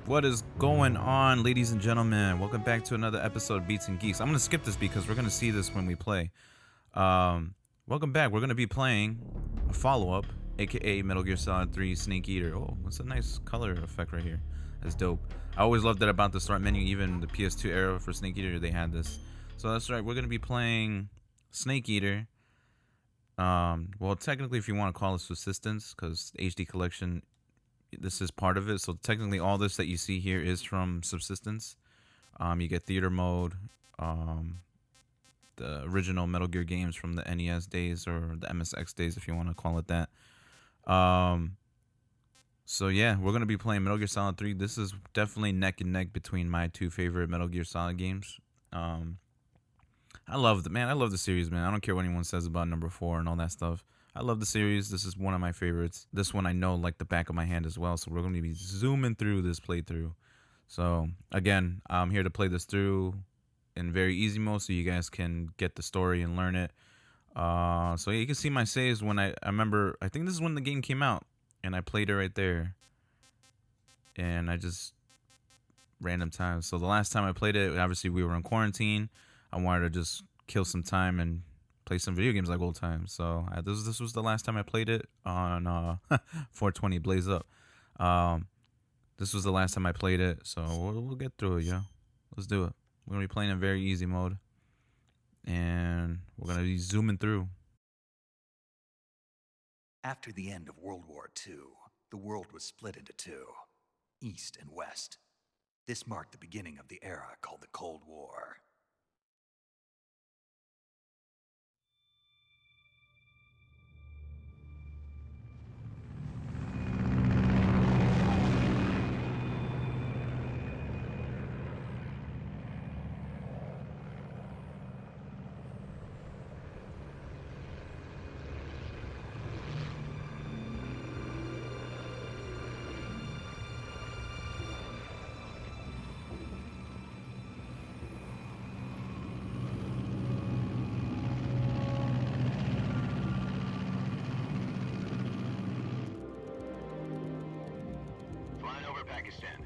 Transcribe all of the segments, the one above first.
What is going on, ladies and gentlemen? Welcome back to another episode of Beats and Geeks. I'm going to skip this because we're going to see this when we play. Welcome back. We're going to be playing a follow-up, aka Metal Gear Solid 3 Snake Eater. Oh, that's a nice color effect right here. That's dope. I always loved that about the start menu. Even the PS2 era for Snake Eater, they had this. So that's right. We're going to be playing Snake Eater. Well, technically, if you want to call it Subsistence, because HD Collection, this is part of it. So technically all this that you see here is from Subsistence. You get theater mode, the original Metal Gear games from the NES days or the MSX days, if you want to call it that. So yeah, we're going to be playing Metal Gear Solid 3. This is definitely neck and neck between my two favorite Metal Gear Solid games. I love the series, man. I don't care what anyone says about number 4 and all that stuff. I love the series. This is one of my favorites. This one I know like the back of my hand as well. So we're going to be zooming through this playthrough. So again, I'm here to play this through in very easy mode so you guys can get the story and learn it. So yeah, you can see my saves when I remember, I think this is when the game came out and I played it right there. And I just random times. So the last time I played it, obviously we were in quarantine. I wanted to just kill some time and play some video games like old times. So this was the last time I played it on 420 Blaze Up. This was the last time I played it, so we'll get through it, yeah. Let's do it. We're gonna be playing in very easy mode, and we're gonna be zooming through. After the end of World War II, the world was split into two, East and West. This marked the beginning of the era called the Cold War.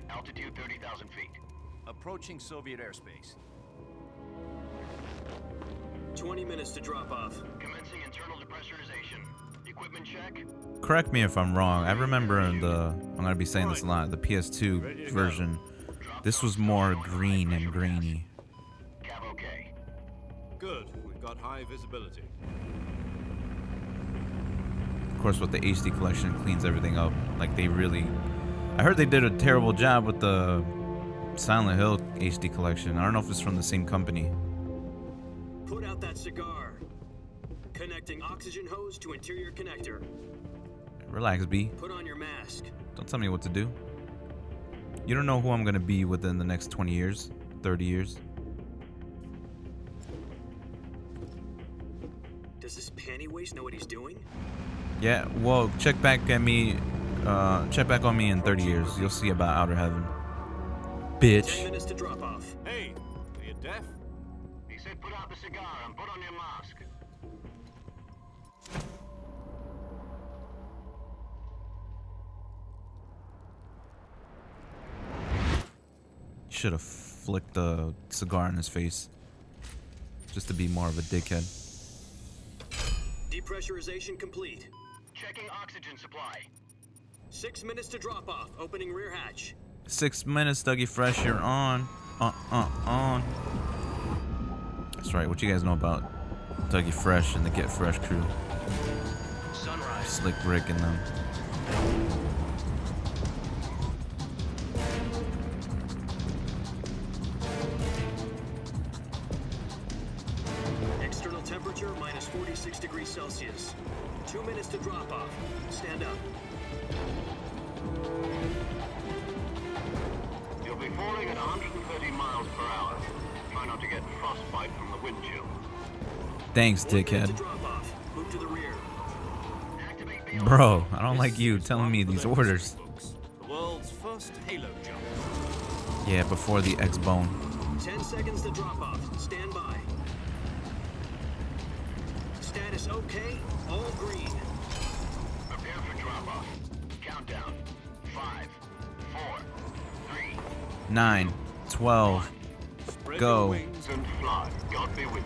Altitude 30,000 feet. Approaching Soviet airspace. 20 minutes to drop off. Commencing internal depressurization. Equipment check. Correct me if I'm wrong. I remember I'm gonna be saying this a lot. The PS2 version, this was more green and grainy. Cav okay. Good. We've got high visibility. Of course, with the HD collection, it cleans everything up. Like they really. I heard they did a terrible job with the Silent Hill HD collection. I don't know if it's from the same company. Put out that cigar. Connecting oxygen hose to interior connector. Relax, B. Put on your mask. Don't tell me what to do. You don't know who I'm going to be within the next 20 years, 30 years. Does this panty waste know what he's doing? Yeah, well, check back on me in 30 years. You'll see about Outer Heaven. Bitch. 10 minutes to drop off. Hey, are you deaf? He said put out the cigar and put on your mask. Should have flicked the cigar in his face. Just to be more of a dickhead. Depressurization complete. Checking oxygen supply. 6 minutes to drop off. Opening rear hatch. 6 minutes, Dougie Fresh, you're on. On. That's right, what you guys know about Dougie Fresh and the Get Fresh crew. Sunrise. Slick Rick and them. External temperature minus 46 degrees Celsius. 2 minutes to drop off. Stand up. You'll be falling at 130 miles per hour. Try not to get frostbite from the wind chill. Thanks, 1 minute dickhead. to drop off. Move to the rear. Activate the Bro, I don't like you telling me these orders. The world's first Halo jump. Yeah, before the X-Bone. 10 seconds to drop off. Stand by. Status okay, all green. Prepare for drop-off. Countdown. 5, 4, 3, 9, 12. Spread Go. your wings and fly. God be with you.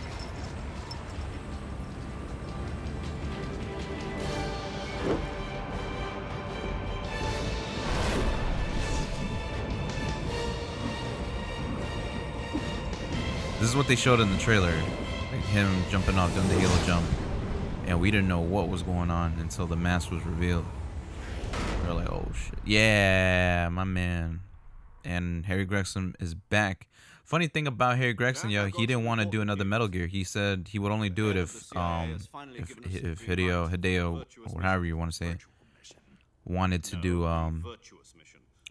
This is what they showed in the trailer. Like him jumping off, doing the halo jump. And we didn't know what was going on until the mask was revealed. We were like, oh shit. Yeah, my man. And Harry Gregson is back. Funny thing about Harry Gregson, yo, he didn't want to do another Metal Gear. He said he would only do it if Hideo, or however you want to say it, wanted to do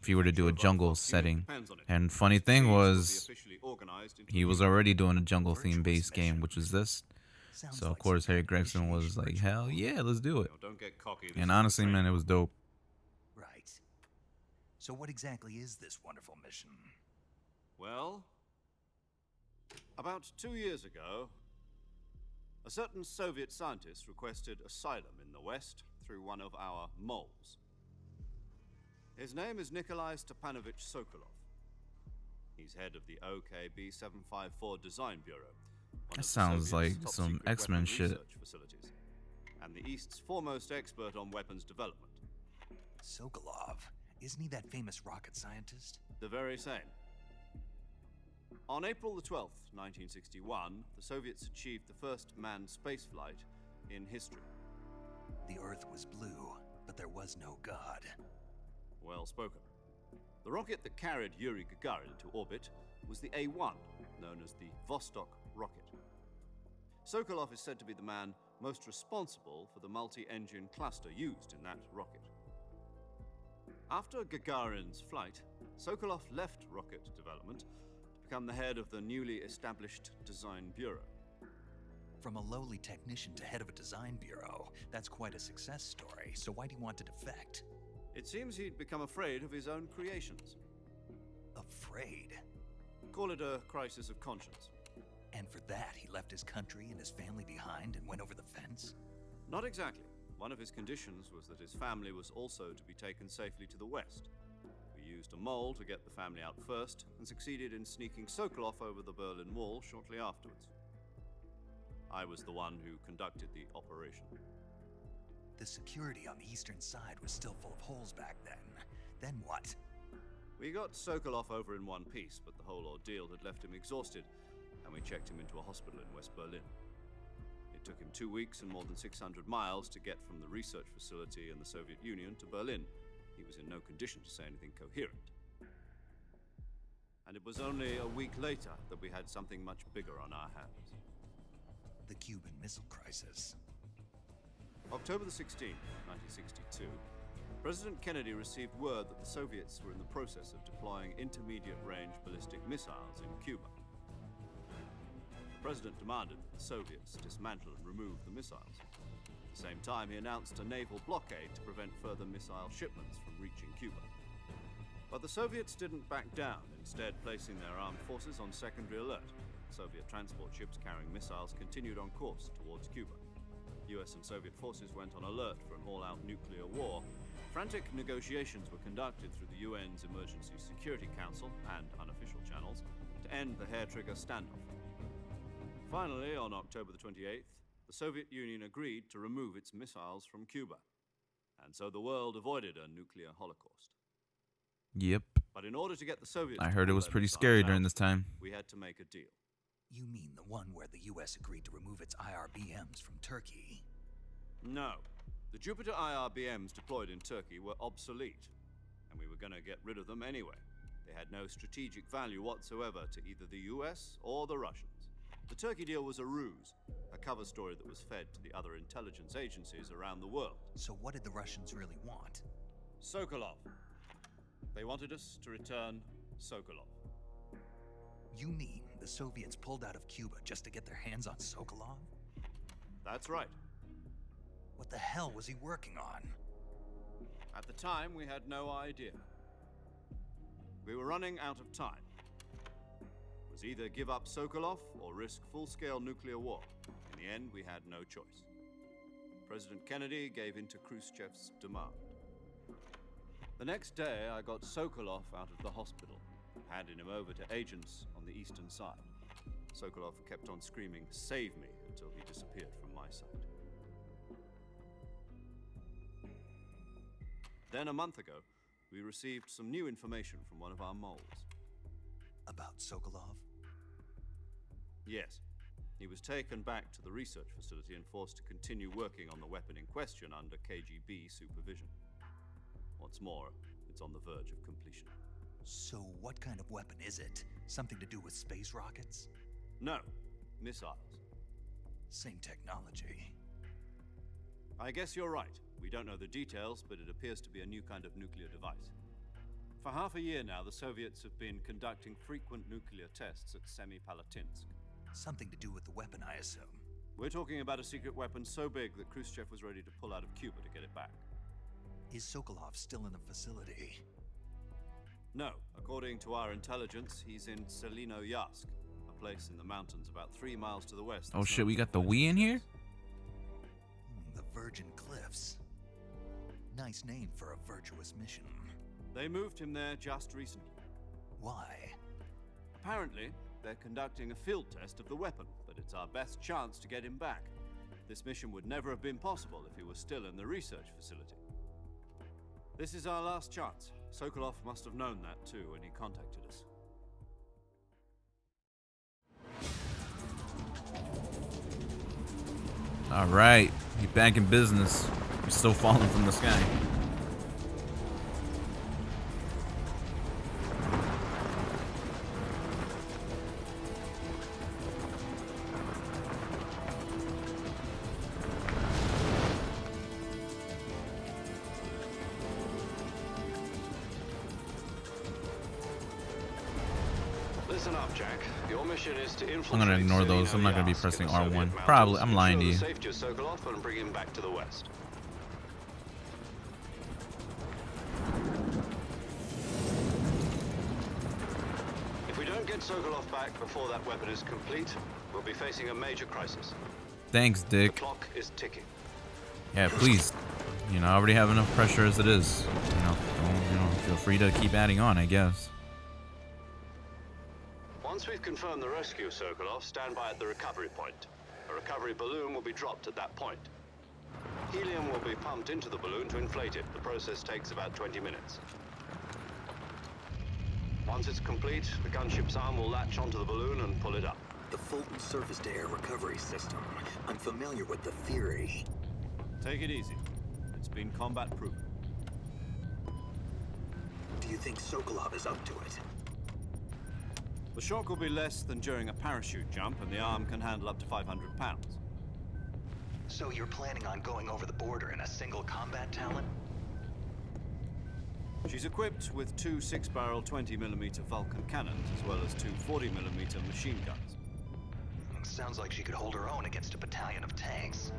if he were to do a jungle setting. And funny thing was, he was already doing a jungle theme based game, which is this. Sounds So of like course some Harry kind of Gregson was initiation like, ritual. hell yeah, let's do it. Don't get cocky. And honestly, man, it was dope. Right. So what exactly is this wonderful mission? Well, about 2 years ago, a certain Soviet scientist requested asylum in the West through one of our moles. His name is Nikolai Stepanovich Sokolov. He's head of the OKB 754 Design Bureau. One That of the sounds Soviet's like top some secret X-Men weapon shit. research facilities, and the East's foremost expert on weapons development. Sokolov. Isn't he that famous rocket scientist? The very same. On April the 12th, 1961, the Soviets achieved the first manned spaceflight in history. The Earth was blue, but there was no God. Well spoken. The rocket that carried Yuri Gagarin to orbit was the A-1, known as the Vostok rocket. Sokolov is said to be the man most responsible for the multi-engine cluster used in that rocket. After Gagarin's flight, Sokolov left rocket development to become the head of the newly established Design Bureau. From a lowly technician to head of a design bureau, that's quite a success story. So why'd he want to defect? It seems he'd become afraid of his own creations. Afraid. Call it a crisis of conscience. And for that, he left his country and his family behind and went over the fence? Not exactly. One of his conditions was that his family was also to be taken safely to the west. We used a mole to get the family out first and succeeded in sneaking Sokolov over the Berlin Wall shortly afterwards. I was the one who conducted the operation. The security on the eastern side was still full of holes back then. Then what? We got Sokolov over in one piece, but the whole ordeal had left him exhausted, and we checked him into a hospital in West Berlin. It took him 2 weeks and more than 600 miles to get from the research facility in the Soviet Union to Berlin. He was in no condition to say anything coherent. And it was only a week later that we had something much bigger on our hands. The Cuban Missile Crisis. October the 16th, 1962, President Kennedy received word that the Soviets were in the process of deploying intermediate-range ballistic missiles in Cuba. The president demanded that the Soviets dismantle and remove the missiles. At the same time, he announced a naval blockade to prevent further missile shipments from reaching Cuba. But the Soviets didn't back down, instead placing their armed forces on secondary alert. Soviet transport ships carrying missiles continued on course towards Cuba. US and Soviet forces went on alert for an all-out nuclear war. Frantic negotiations were conducted through the UN's Emergency Security Council and unofficial channels to end the hair-trigger standoff. Finally, on October the 28th, the Soviet Union agreed to remove its missiles from Cuba. And so the world avoided a nuclear holocaust. Yep. But in order to get the Soviets I to heard it pull was their pretty missiles scary out, during this time. we had to make a deal. You mean the one where the US agreed to remove its IRBMs from Turkey? No. The Jupiter IRBMs deployed in Turkey were obsolete, and we were going to get rid of them anyway. They had no strategic value whatsoever to either the US or the Russians. The Turkey deal was a ruse, a cover story that was fed to the other intelligence agencies around the world. So what did the Russians really want? Sokolov. They wanted us to return Sokolov. You mean the Soviets pulled out of Cuba just to get their hands on Sokolov? That's right. What the hell was he working on? At the time, we had no idea. We were running out of time. It was either give up Sokolov or risk full-scale nuclear war. the end, we had no choice. President Kennedy gave in to Khrushchev's demand. The next day, I got Sokolov out of the hospital, handed him over to agents on the eastern side. Sokolov kept on screaming, "Save me," until he disappeared from my sight. Then a month ago, we received some new information from one of our moles. About Sokolov? Yes. He was taken back to the research facility and forced to continue working on the weapon in question under KGB supervision. What's more, it's on the verge of completion. So what kind of weapon is it? Something to do with space rockets? No, missiles. Same technology. I guess you're right. We don't know the details, but it appears to be a new kind of nuclear device. For half a year now, the Soviets have been conducting frequent nuclear tests at Semipalatinsk. Something to do with the weapon, I assume. We're talking about a secret weapon so big that Khrushchev was ready to pull out of Cuba to get it back. Is Sokolov still in the facility? No, according to our intelligence, he's in Selinoyarsk, a place in the mountains about 3 miles to the west. Oh shit, we got the Wii in here? The Virgin Cliffs. Nice name for a virtuous mission. They moved him there just recently. Why? Apparently, they're conducting a field test of the weapon, but it's our best chance to get him back. This mission would never have been possible if he was still in the research facility. This is our last chance. Sokolov must have known that too when he contacted us. All right, he's back in business. He's still falling from the sky. Listen up, Jack. Your mission is to infiltrate. I'm gonna ignore those. I'm not gonna be Selinoyarsk pressing in the Soviet R1. mountains, Probably. I'm lying to ensure you. the safety of Sokolov and bring him back to the west. If we don't get Sokolov back before that weapon is complete, we'll be facing a major crisis. Thanks, The Dick. clock is ticking. Yeah, please. You know, I already have enough pressure as it is. Feel free to keep adding on, I guess. Once we've confirmed the rescue of Sokolov, stand by at the recovery point. A recovery balloon will be dropped at that point. Helium will be pumped into the balloon to inflate it. The process takes about 20 minutes. Once it's complete, the gunship's arm will latch onto the balloon and pull it up. The Fulton surface-to-air recovery system. I'm familiar with the theory. Take it easy. It's been combat proven. Do you think Sokolov is up to it? The shock will be less than during a parachute jump, and the arm can handle up to 500 pounds. So you're planning on going over the border in a single combat talon? She's equipped with 2 6-barrel 20mm Vulcan cannons, as well as 2 40mm machine guns. Sounds like she could hold her own against a battalion of tanks.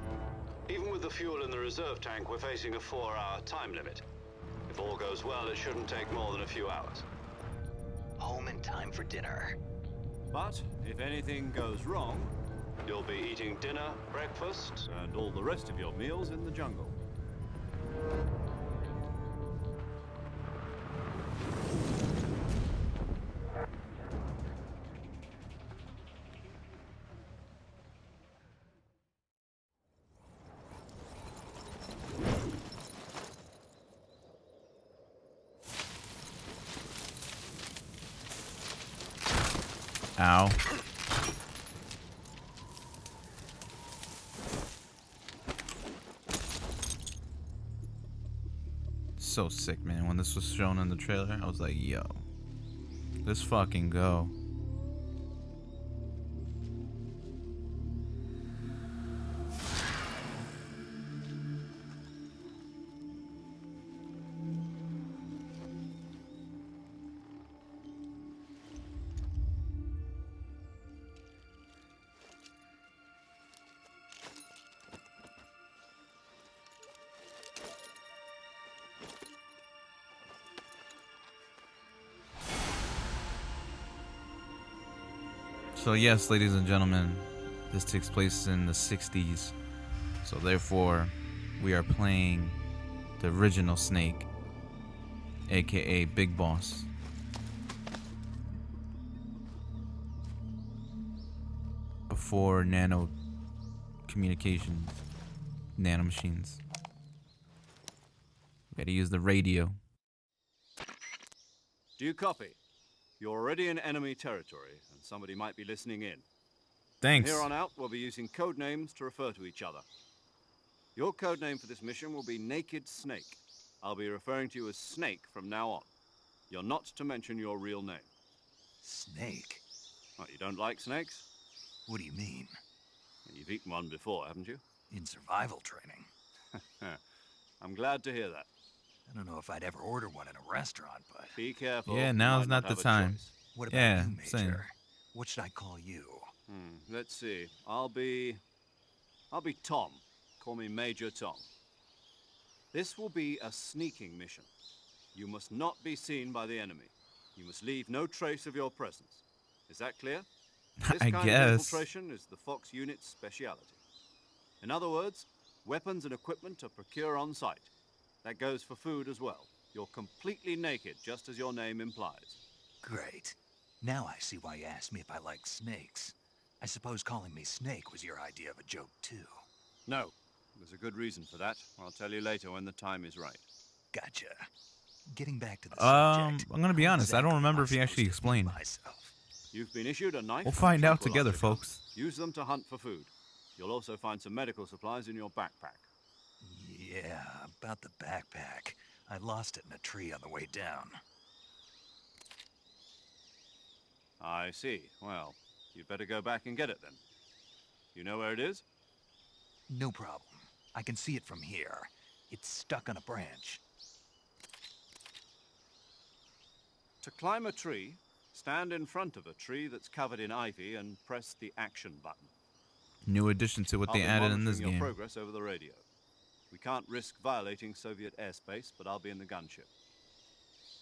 Even with the fuel in the reserve tank, we're facing a 4-hour time limit. If all goes well, it shouldn't take more than a few hours. Home in time for dinner. But if anything goes wrong, You'll be eating dinner, breakfast, and all the rest of your meals in the jungle. Ow. So sick, man. When this was shown in the trailer, I was like, yo, let's fucking go. So yes, ladies and gentlemen, This takes place in the 60s. So therefore, we are playing the original Snake, aka Big Boss. Before nano communications, nanomachines. We gotta use the radio. Do you copy? You're already in enemy territory, and somebody might be listening in. Thanks. From here on out, we'll be using code names to refer to each other. Your code name for this mission will be Naked Snake. I'll be referring to you as Snake from now on. You're not to mention your real name. Snake? What, you don't like snakes? What do you mean? You've eaten one before, haven't you? In survival training? I'm glad to hear that. I don't know if I'd ever order one in a restaurant, but... Be careful. Yeah, you now's might not the have a time. choice. What about Yeah, you, Major? same. What should I call you? Let's see. I'll be Tom. Call me Major Tom. This will be a sneaking mission. You must not be seen by the enemy. You must leave no trace of your presence. Is that clear? This I kind guess. of infiltration is the Fox unit's speciality. In other words, weapons and equipment are procured on site. That goes for food as well. You're completely naked, just as your name implies. Great. Now I see why you asked me if I like snakes. I suppose calling me Snake was your idea of a joke, too. No, there's a good reason for that. I'll tell you later when the time is right. Gotcha. Getting back to the subject. I'm gonna be how honest, I don't exactly remember am if he supposed actually to explained. feed myself? You've been issued a knife. We'll and find out tranquilizer together, gun. folks. Use them to hunt for food. You'll also find some medical supplies in your backpack. Yeah, about the backpack. I lost it in a tree on the way down. I see. Well, you'd better go back and get it then. You know where it is? No problem. I can see it from here. It's stuck on a branch. To climb a tree, stand in front of a tree that's covered in ivy and press the action button. New addition to what I'll they be added in monitoring this your game. progress over the radio. We can't risk violating Soviet airspace, but I'll be in the gunship.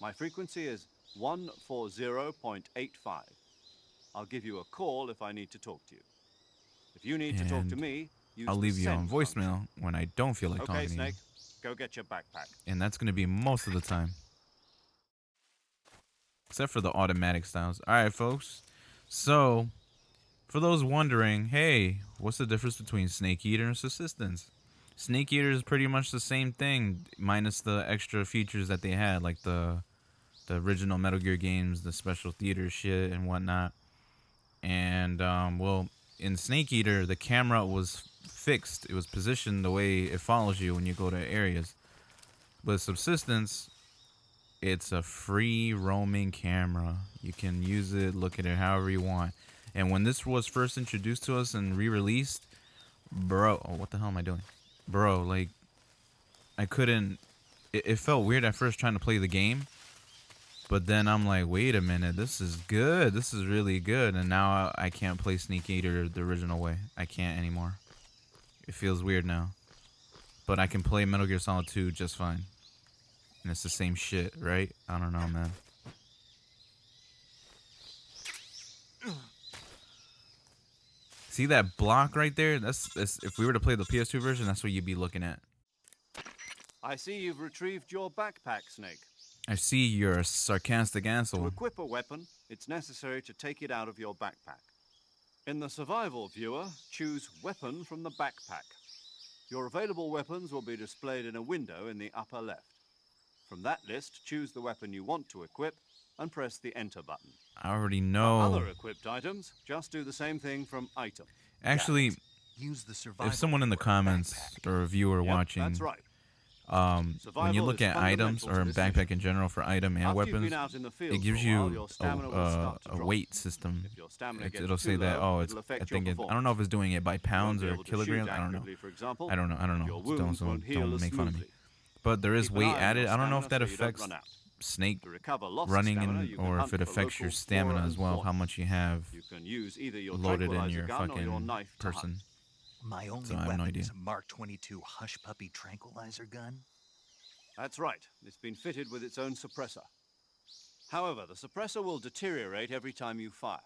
My frequency is 140.85. I'll give you a call if I need to talk to you. If you need to talk to And me, use I'll the leave you on send function. voicemail when I don't feel like Okay, talking Snake, to go get your backpack. you. And that's gonna be most of the time. Except for the automatic styles. Alright, folks. So, for those wondering, hey, what's the difference between Snake Eater and Subsistence? Snake Eater is pretty much the same thing, minus the extra features that they had, like the original Metal Gear games, the special theater shit and whatnot. And, well, in Snake Eater, the camera was fixed. It was positioned the way it follows you when you go to areas. With Subsistence, it's a free roaming camera. You can use it, look at it however you want. And when this was first introduced to us and re-released, bro, oh, what the hell am I doing? Bro, like, I couldn't, it felt weird at first trying to play the game. But then I'm like, wait a minute, this is good. This is really good. And now I can't play Snake Eater the original way. I can't anymore. It feels weird now. But I can play Metal Gear Solid 2 just fine. And it's the same shit, right? I don't know, man. See that block right there? That's if we were to play the PS2 version, that's what you'd be looking at. I see you've retrieved your backpack, Snake. I see you're a sarcastic To asshole. equip a weapon, it's necessary to take it out of your backpack. In the survival viewer, choose Weapon from the backpack. Your available weapons will be displayed in a window in the upper left. From that list, choose the weapon you want to equip and press the Enter button. I already For know. other equipped items, just do the same thing from Item. Actually, Use the survival if someone in the viewer comments backpack. or a viewer Yep, watching, that's right. when you Survival look is at items fundamental or to in this backpack mission. in general for item and After you've weapons, been out in the field it gives for a while, you your stamina will start to a drop. weight system. If your stamina gets It'll too say that, low, oh, it's. it'll I affect think your it. I don't know if it's doing it by You won't pounds be or able to kilograms. shoot I don't know. accurately, for example. I don't know. Your Don't wounds won't heal as make fun of me. smoothly. But there is Keep an weight eye on added. your I don't know if stamina that so you don't affects run out. Snake To recover lost running stamina, in, you can or if hunt it for affects your local stamina flora as and well. fauna. How much you have You can use either your loaded in tranquilizer your gun or your fucking knife to hunt. person. My only So I have no weapon idea. is a Mark 22 Hush Puppy tranquilizer gun. That's right. It's been fitted with its own suppressor. However, the suppressor will deteriorate every time you fire.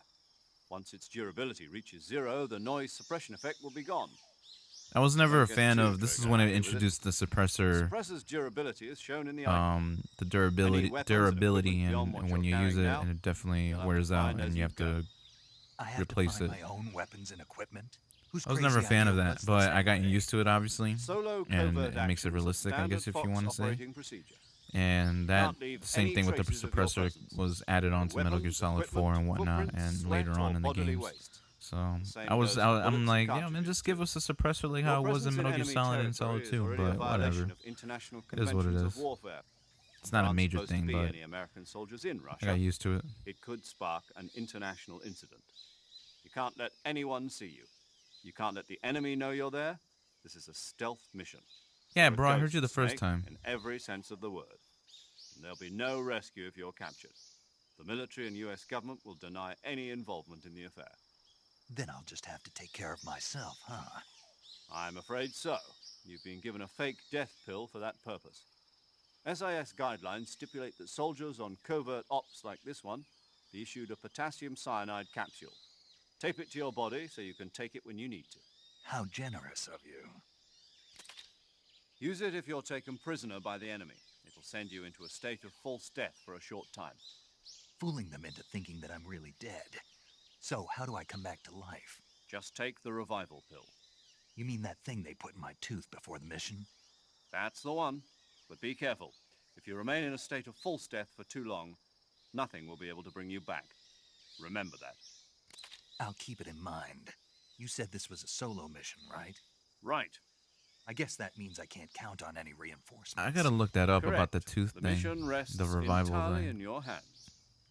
Once its durability reaches 0, the noise suppression effect will be gone. I was never a Don't get fan too of. This is when trigger it happy with it. introduced the The suppressor, suppressor's durability is shown in the icon. the Many weapons and durability, equipment beyond and what when you you're use it, carrying now, and it definitely you'll have to wears out, find as and you you have go. to I have to replace find it. my own weapons and equipment? Who's I was never a crazy fan of idea that, was but this I got anyway? used to it, obviously, Solo and covert it makes it actions are realistic, I standard guess, if you Fox want to say. operating procedure. And that Can't leave same any thing with the traces of your suppressor presence. was added on No to Metal Gear weapons, Solid 4 and equipment, whatnot, footprints, and sweat, later on or in the bodily games. waste. So The same goes for I'm bullets like, and yeah, man, cartridges, just give too. us a suppressor like Your how it was in presence Metal Gear enemy Solid and Solid territory is 2, already a but violation whatever. of international It is what it conventions is. of warfare. It's not There a aren't major supposed to thing, be but any American soldiers in I Russia. got used to it. It could spark an international incident. You can't let anyone see you. You can't let the enemy know you're there. This is a stealth mission. Yeah, You're a bro, I heard ghost, you the first Snake, time. in every sense of the word. And there'll be no rescue if you're captured. The military and US government will deny any involvement in the affair. Then I'll just have to take care of myself, huh? I'm afraid so. You've been given a fake death pill for that purpose. SIS guidelines stipulate that soldiers on covert ops like this one be issued a potassium cyanide capsule. Tape it to your body so you can take it when you need to. How generous of you. Use it if you're taken prisoner by the enemy. It'll send you into a state of false death for a short time. Fooling them into thinking that I'm really dead. So, how do I come back to life? Just take the revival pill. You mean that thing they put in my tooth before the mission? That's the one. But be careful. If you remain in a state of false death for too long, nothing will be able to bring you back. Remember that. I'll keep it in mind. You said this was a solo mission, right? Right. I guess that means I can't count on any reinforcements. I gotta look that up about the Correct. tooth The thing, mission rests the revival entirely thing, in your hands.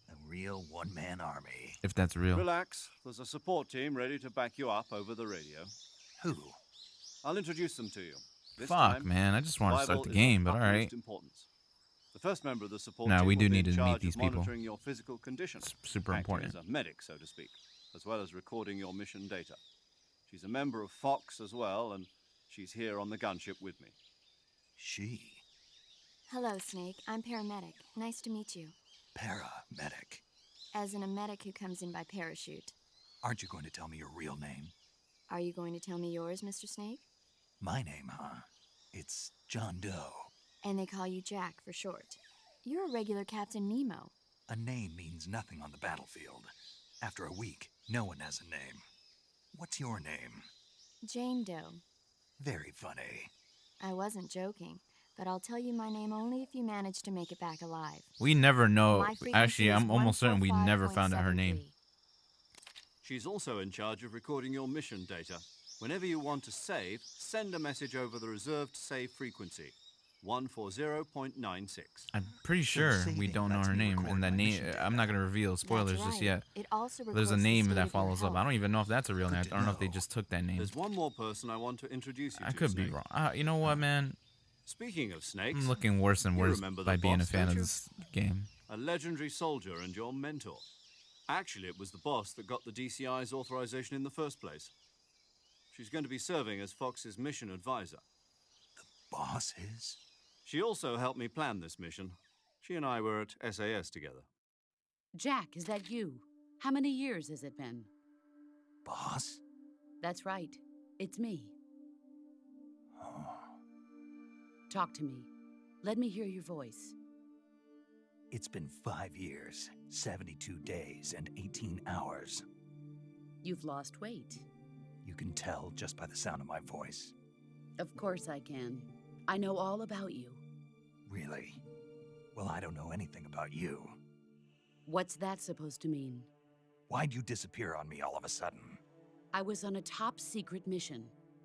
A real one-man army. if that's real. Relax. There's a support team ready to back you up over the radio. Who? I'll introduce them to you. This Fuck, time, man, I just want to start survival the is game, of but utmost alright. importance. The first member of the support Nah, team we will do be need in to meet charge these of people. monitoring your physical condition. It's super acting important. as a medic, so to speak, as well as recording your mission data. She's a member of Fox as well, and she's here on the gunship with me. She. Hello, Snake. I'm paramedic. Nice to meet you. Paramedic. As in a medic who comes in by parachute. Aren't you going to tell me your real name? Are you going to tell me yours, Mr. Snake? My name, huh? It's John Doe. And they call you Jack for short. You're a regular Captain Nemo. A name means nothing on the battlefield. After a week, no one has a name. What's your name? Jane Doe. Very funny. I wasn't joking, but I'll tell you my name only if you manage to make it back alive. We never know. My frequency Actually, is I'm almost certain we never found out her 145.73. name. She's also in charge of recording your mission data. Whenever you want to save, send a message over the reserved save frequency, 140.96. I'm pretty sure we saving don't know lets her me name, record and that my name. mission data. I'm not gonna reveal spoilers That's just right. yet. It also There's a records the name state that of your follows up. I health. don't even know if that's a real name. Good I don't know if they to just took that name. There's one more person I want to introduce you I to. could be Snake. wrong. You know what, man? Speaking of snakes, I'm looking worse and You worse remember by the being a boss, fan don't of you? this game. a legendary soldier and your mentor. Actually, it was the boss that got the DCI's authorization in the first place. She's going to be serving as Fox's mission advisor. Boss is? She also helped me plan this mission. She and I were at SAS together. Jack, is that you? How many years has it been? Boss? That's right. It's me. Oh. Talk to me. Let me hear your voice. It's been 5 years, 72 days, and 18 hours. You've lost weight. You can tell just by the sound of my voice. Of course I can. I know all about you. Really? Well, I don't know anything about you. What's that supposed to mean? Why'd you disappear on me all of a sudden? I was on a top secret mission.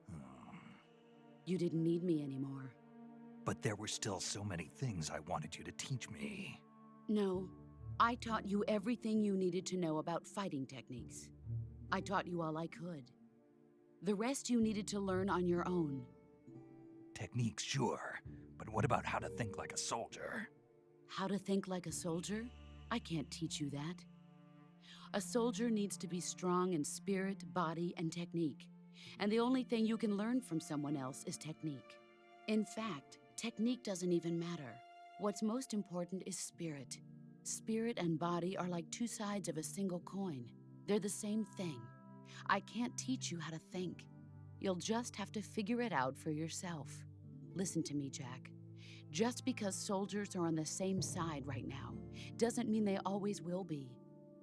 Hmm. You didn't need me anymore. But there were still so many things I wanted you to teach me. No, I taught you everything you needed to know about fighting techniques. I taught you all I could. The rest you needed to learn on your own. Techniques, sure. But what about how to think like a soldier? How to think like a soldier? I can't teach you that. A soldier needs to be strong in spirit, body, and technique. And the only thing you can learn from someone else is technique. In fact, technique doesn't even matter. What's most important is spirit. Spirit and body are like two sides of a single coin. They're the same thing. I can't teach you how to think. You'll just have to figure it out for yourself. Listen to me, Jack. Just because soldiers are on the same side right now doesn't mean they always will be.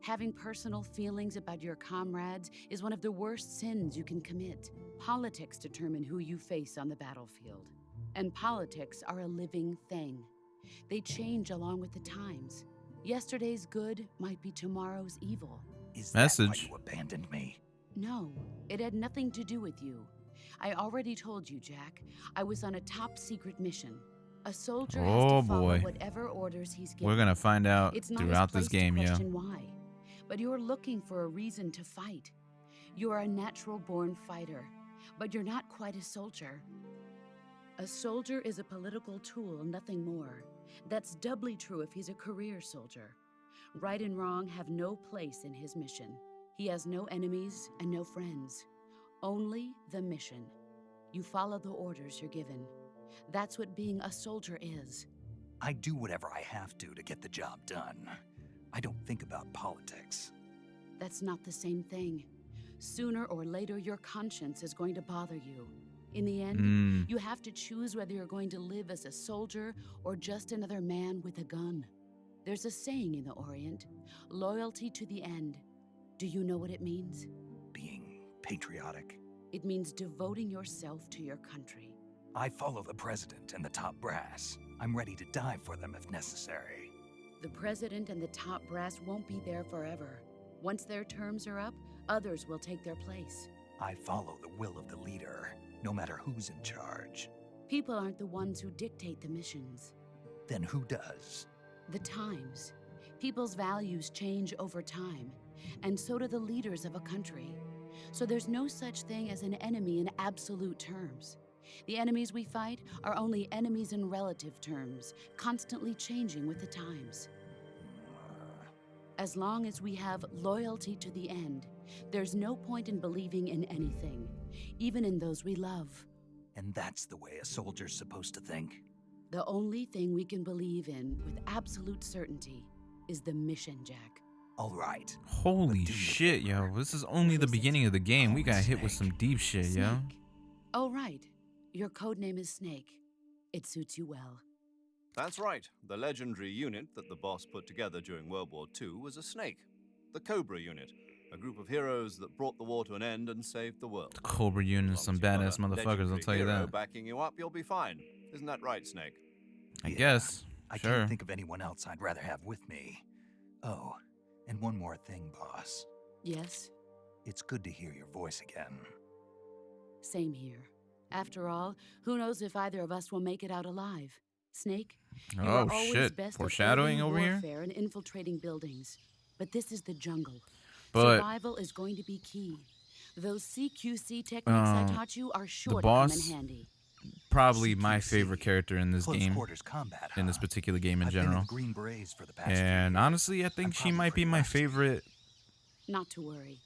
Having personal feelings about your comrades is one of the worst sins you can commit. Politics determine who you face on the battlefield. And politics are a living thing. They change along with the times. Yesterday's good might be tomorrow's evil. Is that why Message. you abandoned me? No, it had nothing to do with you. I already told you, Jack. I was on a top secret mission. A soldier has Oh, to follow boy. whatever orders he's given. We're gonna find out It's not throughout his this place game, to yeah. question why. But you're looking for a reason to fight. You are a natural-born fighter, but you're not quite a soldier. A soldier is a political tool, nothing more. That's doubly true if he's a career soldier. Right and wrong have no place in his mission. He has no enemies and no friends. Only the mission. You follow the orders you're given. That's what being a soldier is. I do whatever I have to get the job done. I don't think about politics. That's not the same thing. Sooner or later, your conscience is going to bother you. In the end, you have to choose whether you're going to live as a soldier or just another man with a gun. There's a saying in the Orient, loyalty to the end. Do you know what it means? Being patriotic. It means devoting yourself to your country. I follow the president and the top brass. I'm ready to die for them if necessary. The president and the top brass won't be there forever. Once their terms are up, others will take their place. I follow the will of the leader, no matter who's in charge. People aren't the ones who dictate the missions. Then who does? The times. People's values change over time, and so do the leaders of a country. So there's no such thing as an enemy in absolute terms. The enemies we fight are only enemies in relative terms, constantly changing with the times. As long as we have loyalty to the end, there's no point in believing in anything, even in those we love. And that's the way a soldier's supposed to think? The only thing we can believe in with absolute certainty is the mission, Jack. All right. Holy But do me a shit, yo. favor. This is only the What is it? beginning of the game. We got hit with Snake. some deep shit, yo. Snake. Oh, right. Your code name is Snake. It suits you well. That's right. The legendary unit that the boss put together during World War II was a snake. The Cobra unit, a group of heroes that brought the war to an end and saved the world. The Cobra unit, As long some as you've got badass a motherfuckers, I'll legendary tell you hero that. backing you up, you'll be fine. Isn't that right, Snake? I Yeah, guess. I Sure. can't think of anyone else I'd rather have with me. Oh, and one more thing, boss. Yes, It's good to hear your voice again. same here. After all, who knows if either of us will make it out alive? Snake, you Oh, are always shit. best Foreshadowing at over building here? warfare and infiltrating buildings. But this is the jungle. But Survival is going to be key. Those CQC techniques I taught you are sure to come in boss handy. probably my CQC, favorite character in this Close game, quarters combat, in this huh? particular game in I've been general. in Green Berets for the past And 3 years. honestly, I think I'm she probably might be pretty my rusty. favorite. Not to worry.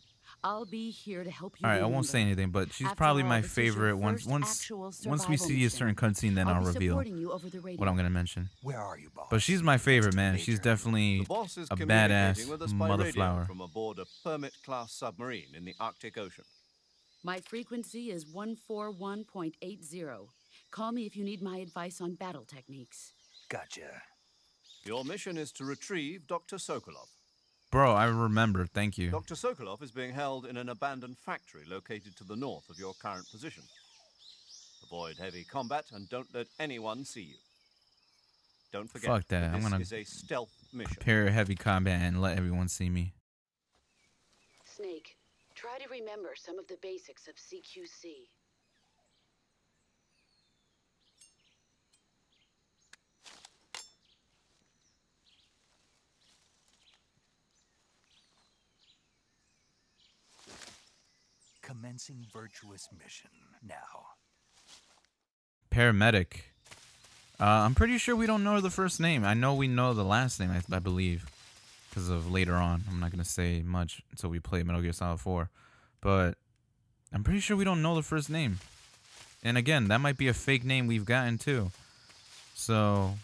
I'll be here to help you. All right, I won't say remember. anything, but she's After probably all, my this is your favorite. Once first once actual once survival we see a mission. certain cutscene, then I'll be reveal supporting you over the radio. what I'm gonna mention. Where are you, boss? But she's my favorite, Mr. man. She's Major. definitely The boss is a communicating badass with us by mother radio flower. from aboard a Permit-class submarine in the Arctic Ocean. My frequency is 141.80. Call me if you need my advice on battle techniques. Gotcha. Your mission is to retrieve Dr. Sokolov. Bro, I remember. Thank you. Dr. Sokolov is being held in an abandoned factory located to the north of your current position. Avoid heavy combat and don't let anyone see you. Don't forget, Fuck that. I'm this gonna is a stealth mission. Prepare heavy combat and let everyone see me. Snake, try to remember some of the basics of CQC. Commencing virtuous mission now. Paramedic. I'm pretty sure we don't know the first name. I know we know the last name, I believe, because of later on. I'm not gonna say much until we play Metal Gear Solid 4, but I'm pretty sure we don't know the first name. And again, that might be a fake name we've gotten too. So,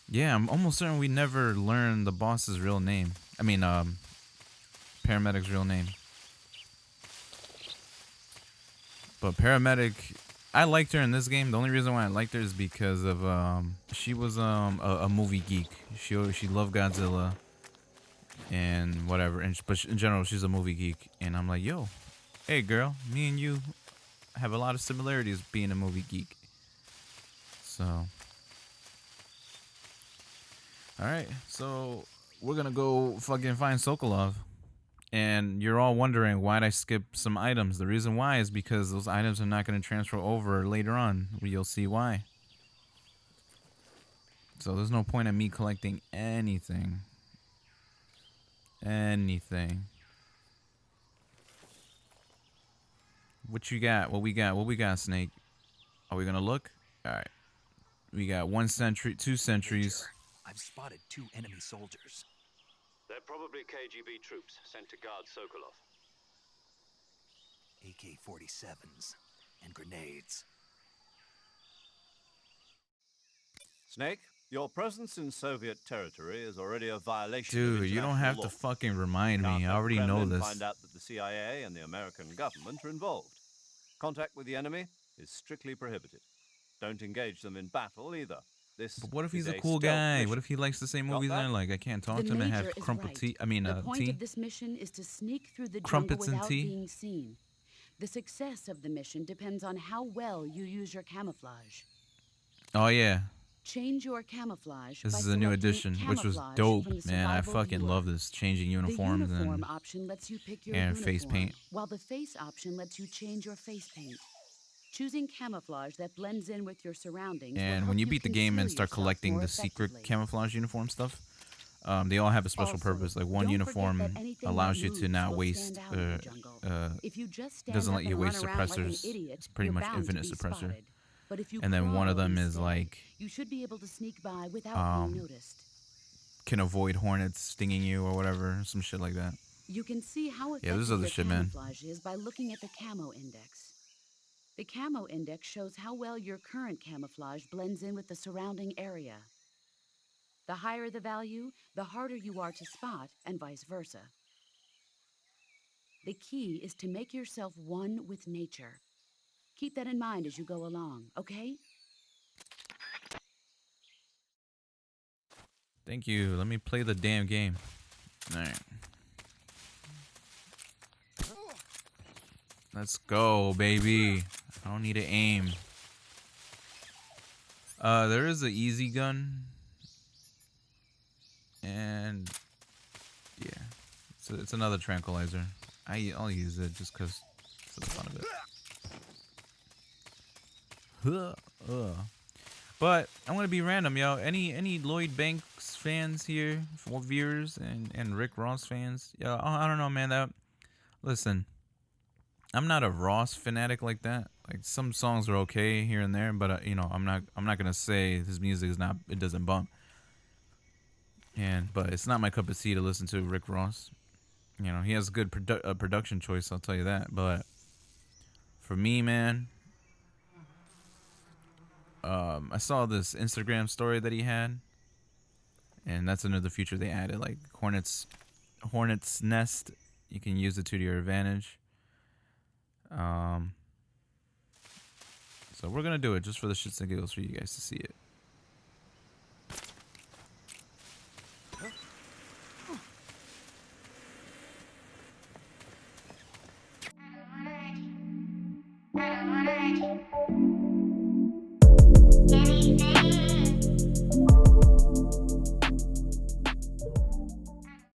yeah, I'm almost certain we never learned the boss's real name. I mean, Paramedic's real name. But Paramedic, I liked her in this game. The only reason why I liked her is because of she was a movie geek. She loved Godzilla and whatever. But in general, she's a movie geek. And I'm like, yo, hey girl, me and you have a lot of similarities being a movie geek. So, all right, so we're gonna go fucking find Sokolov. And you're all wondering why'd I skip some items. The reason why is because those items are not going to transfer over later on. You'll see why. So there's no point in me collecting anything. Anything. What you got? What we got? What we got, Snake? Are we going to look? All right. We got 1 sentry, 2 sentries. Major, I've spotted 2 enemy soldiers. They're probably KGB troops sent to guard Sokolov. AK-47s and grenades. Snake, your presence in Soviet territory is already a violation Dude, of you don't international have law. to fucking remind me. Can't I let already the know Kremlin this. find out that the CIA and the American government are involved. Contact with the enemy is strictly prohibited. Don't engage them in battle either. This But what if he's is a cool stealth guy? mission. What if he likes the same Got movies that? and like I can't talk The to him and Major have is crumpet right. tea? I mean, the point tea. of this mission is to sneak through the jungle Crumpets and without tea? being seen. The success of the mission depends on how well you use your camouflage. Oh yeah, Change your camouflage. this by is a new selecting addition, which was camouflage dope, from the man. I survival fucking viewer. love this changing uniforms the uniform and option lets you pick your and uniform, face paint. while the face option lets you change your face paint. Choosing camouflage that blends in with your surroundings will And help when you beat the game conceal and start yourself collecting more the secret effectively. camouflage uniform stuff, they all have a special Also, purpose. Like one don't uniform forget that anything allows that you to moves not will waste. stand out in the jungle. If you just stand Doesn't up let you and waste run around like an suppressors. idiot, It's pretty you're much bound to infinite be suppressor. spotted. But if you And then one of crawl them is instead, like you should be able to sneak by without being noticed. can avoid hornets stinging you or whatever, some shit like that. You can see how Yeah, effective this is other your shit, man. camouflage is by looking at the camo index. The camo index shows how well your current camouflage blends in with the surrounding area. The higher the value, the harder you are to spot, and vice versa. The key is to make yourself one with nature. Keep that in mind as you go along, okay? Thank you. Let me play the damn game. All right. Let's go, baby. I don't need to aim. There is an easy gun. And yeah, it's another tranquilizer. I'll use it just cause for the fun of it. But I'm gonna be random, yo. Any Lloyd Banks fans here, for viewers, and Rick Ross fans? Yo, I don't know, man. Listen, I'm not a Ross fanatic like that. Like some songs are okay here and there, but you know, I'm not gonna say his music is not. It doesn't bump. But it's not my cup of tea to listen to Rick Ross. You know, he has a good production choice, I'll tell you that. But for me, man, I saw this Instagram story that he had, and that's another feature they added, like Hornet's Nest. You can use it to your advantage. So we're gonna do it just for the shits and giggles for you guys to see it.